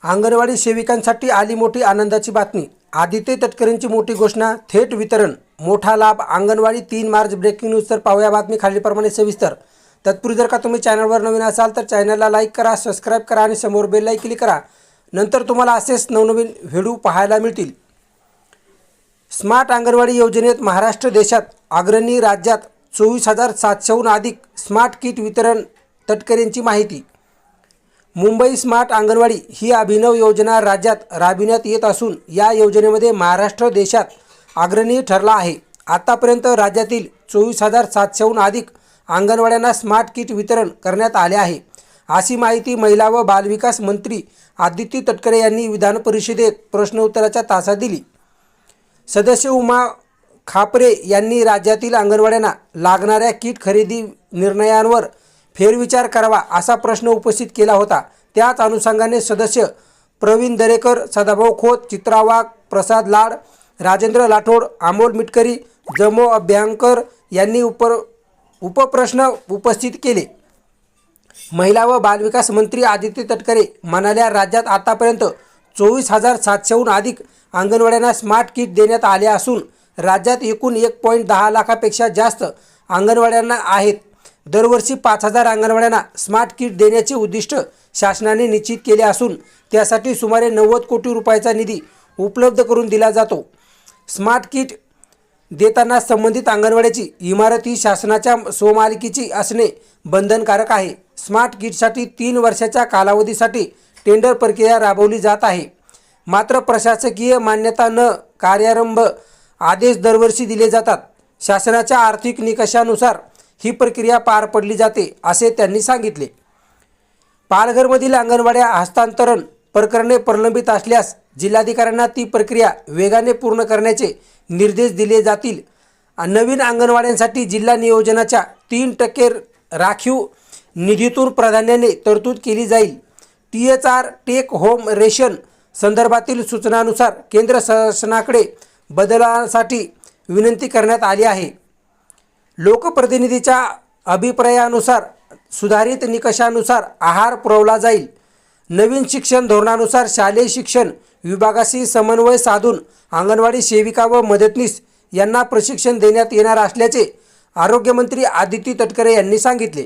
अंगणवाडी सेविकांसाठी आली मोठी आनंदाची बातमी। आदित्य तटकरेंची मोठी घोषणा, थेट वितरण, मोठा लाभ। अंगणवाडी 3 मार्च ब्रेकिंग न्यूज। तर पाहूया बातमी खालीलप्रमाणे सविस्तर। तत्पूर्वी जर का तुम्ही चॅनलवर नवीन असाल तर चॅनलला लाईक करा, सबस्क्राइब करा आणि समोर बेल आयकॉन क्लिक करा। नंतर तुम्हाला असेच नवनवीन व्हिडिओ पाहायला मिळतील। स्मार्ट अंगणवाडी योजनेत महाराष्ट्र देशात अग्रणी। राज्यात 24,700हून अधिक स्मार्ट किट वितरण। तटकरेंची माहिती। मुंबई स्मार्ट अंगणवाडी ही अभिनव योजना राज्यात राबविण्यात येत असून या योजनेमध्ये महाराष्ट्र देशात अग्रणी ठरला आहे। आतापर्यंत राज्यातील 24,700हून अधिक अंगणवाड्यांना स्मार्ट किट वितरण करण्यात आले आहे, अशी माहिती महिला व बालविकास मंत्री आदित्य तटकरे यांनी विधान परिषदेत प्रश्नोत्तराच्या तासात दिली। सदस्य उमा खापरे यांनी राज्यातील अंगणवाड्यांना लागणाऱ्या किट खरेदी निर्णयांवर फेरविचार करावा असा प्रश्न उपस्थित केला होता। त्याच अनुषंगाने सदस्य प्रवीण दरेकर, सदाभाऊ खोत, चित्रा वाघ, प्रसाद लाड, राजेंद्र लाठोड, अमोल मिटकरी, जमो अभ्यंकर यांनी उपप्रश्न उपस्थित केले। महिला व बालविकास मंत्री आदित्य तटकरे म्हणाल्या, राज्यात आतापर्यंत 24,700हून अधिक अंगणवाड्यांना स्मार्ट किट देण्यात आले असून राज्यात एकूण 1.10 लाखापेक्षा जास्त अंगणवाड्यांना आहेत। दरवर्षी 5,000 अंगणवाड्यांना स्मार्ट किट देण्याचे उद्दिष्ट शासनाने निश्चित केले असून त्यासाठी सुमारे 90 कोटी रुपयाचा निधी उपलब्ध करून दिला जातो। स्मार्ट किट देताना संबंधित अंगणवाड्याची इमारत ही शासनाच्या स्वमालकीची असणे बंधनकारक आहे। स्मार्ट किटसाठी 3 वर्षाच्या कालावधीसाठी टेंडर प्रक्रिया राबवली जात आहे। मात्र प्रशासकीय मान्यता न कार्यारंभ आदेश दरवर्षी दिले जातात। शासनाच्या आर्थिक निकषानुसार ही प्रक्रिया पार पडली जाते, असे त्यांनी सांगितले। पालघरमधील अंगणवाड्या हस्तांतरण प्रकरणे प्रलंबित असल्यास जिल्हाधिकाऱ्यांना ती प्रक्रिया वेगाने पूर्ण करण्याचे निर्देश दिले जातील। नवीन अंगणवाड्यांसाठी जिल्हा नियोजनाच्या 3% राखीव निधीतून प्राधान्याने तरतूद केली जाईल। THR टेक होम रेशन संदर्भातील सूचनानुसार केंद्र शासनाकडे बदलासाठी विनंती करण्यात आली आहे। लोकप्रतिनिधीच्या अभिप्रायानुसार सुधारित निकषानुसार आहार पुरवला जाईल। नवीन शिक्षण धोरणानुसार शालेय शिक्षण विभागाशी समन्वय साधून अंगणवाडी सेविका व मदतनीस यांना प्रशिक्षण देण्यात येणार असल्याचे आरोग्यमंत्री आदित्य तटकरे यांनी सांगितले।